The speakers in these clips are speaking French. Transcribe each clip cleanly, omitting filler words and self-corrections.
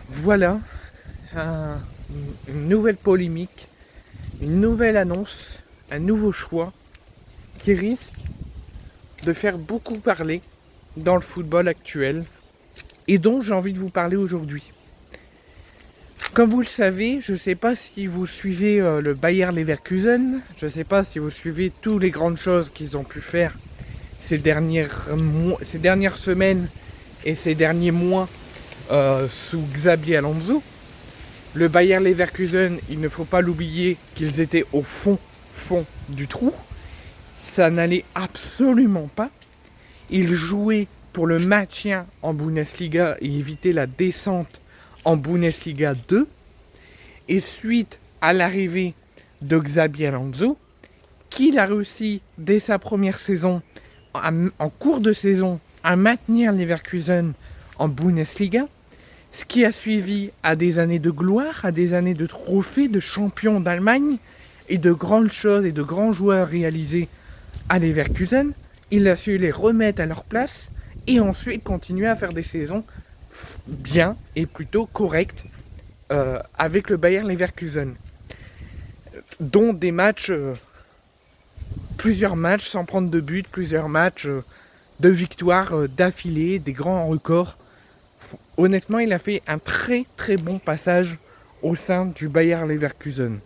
Voilà un- une nouvelle polémique, une nouvelle annonce, un nouveau choix qui risque de faire beaucoup parler dans le football actuel et dont j'ai envie de vous parler aujourd'hui. Comme vous le savez, je ne sais pas si vous suivez le Bayer Leverkusen, je ne sais pas si vous suivez toutes les grandes choses qu'ils ont pu faire ces dernières semaines et ces derniers mois sous Xabi Alonso. Le Bayer Leverkusen, il ne faut pas l'oublier qu'ils étaient au fond du trou. Ça n'allait absolument pas. Ils jouaient pour le maintien en Bundesliga et éviter la descente en Bundesliga 2. Et suite à l'arrivée de Xabi Alonso, qu'il a réussi dès sa première saison, en cours de saison, à maintenir Leverkusen en Bundesliga, ce qui a suivi à des années de gloire, à des années de trophées, de champions d'Allemagne et de grandes choses et de grands joueurs réalisés à Leverkusen, il a su les remettre à leur place et ensuite continuer à faire des saisons bien et plutôt correctes avec le Bayer Leverkusen, dont des matchs, plusieurs matchs sans prendre de but, plusieurs matchs de victoires d'affilée, des grands records. Honnêtement, il a fait un très très bon passage au sein du Bayer Leverkusen.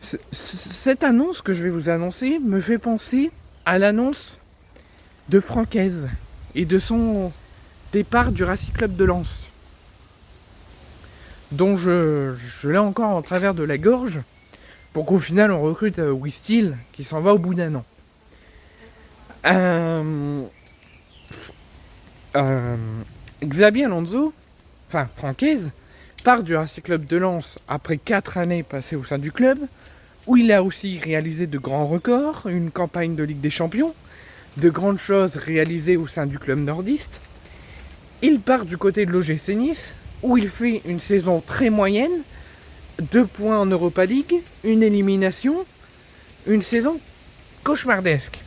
Cette annonce que je vais vous annoncer me fait penser à l'annonce de Francaise et de son départ du Racing Club de Lens, dont je l'ai encore en travers de la gorge, pour qu'au final on recrute Wistil qui s'en va au bout d'un an. Xabi Alonso, enfin Francaise, part du Racing Club de Lens après 4 années passées au sein du club, où il a aussi réalisé de grands records, une campagne de Ligue des Champions, de grandes choses réalisées au sein du club nordiste. Il part du côté de l'OGC Nice, où il fait une saison très moyenne, 2 points en Europa League, une élimination, une saison cauchemardesque,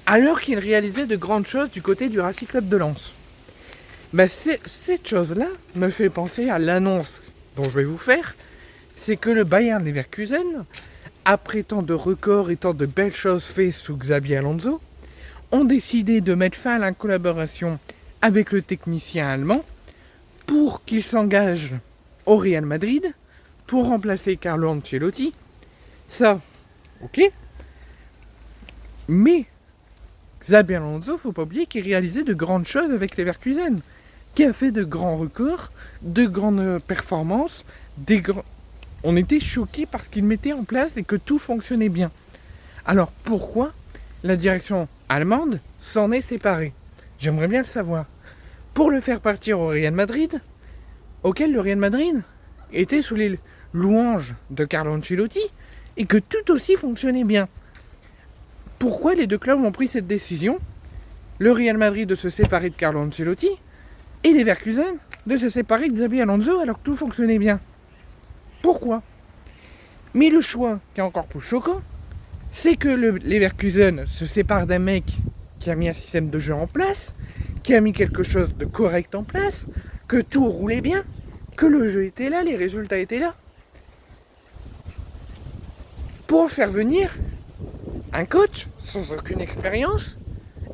alors qu'il réalisait de grandes choses du côté du Racing Club de Lens. Cette chose-là me fait penser à l'annonce dont je vais vous faire, c'est que le Bayer Leverkusen, après tant de records et tant de belles choses faites sous Xabi Alonso, ont décidé de mettre fin à la collaboration avec le technicien allemand pour qu'il s'engage au Real Madrid pour remplacer Carlo Ancelotti. Ça, ok. Mais Xabi Alonso, faut pas oublier qu'il réalisait de grandes choses avec Leverkusen, qui a fait de grands records, de grandes performances, on était choqués par ce qu'il mettait en place et que tout fonctionnait bien. Alors pourquoi la direction allemande s'en est séparée? J'aimerais bien le savoir. Pour le faire partir au Real Madrid, auquel le Real Madrid était sous les louanges de Carlo Ancelotti et que tout aussi fonctionnait bien. Pourquoi les deux clubs ont pris cette décision? Le Real Madrid de se séparer de Carlo Ancelotti et les Leverkusen de se séparer de Xabi Alonso alors que tout fonctionnait bien. Pourquoi? Mais le choix qui est encore plus choquant, c'est que le Leverkusen se sépare d'un mec qui a mis un système de jeu en place, qui a mis quelque chose de correct en place, que tout roulait bien, que le jeu était là, les résultats étaient là. Pour faire venir un coach sans aucune expérience,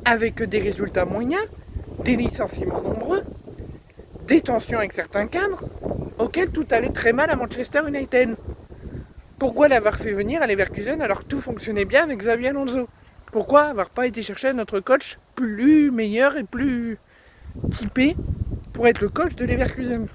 avec des résultats moyens, des licenciements nombreux, des tensions avec certains cadres, auxquels tout allait très mal à Manchester United. Pourquoi l'avoir fait venir à Leverkusen alors que tout fonctionnait bien avec Xabi Alonso? Pourquoi avoir pas été chercher notre coach plus meilleur et plus typé pour être le coach de Leverkusen?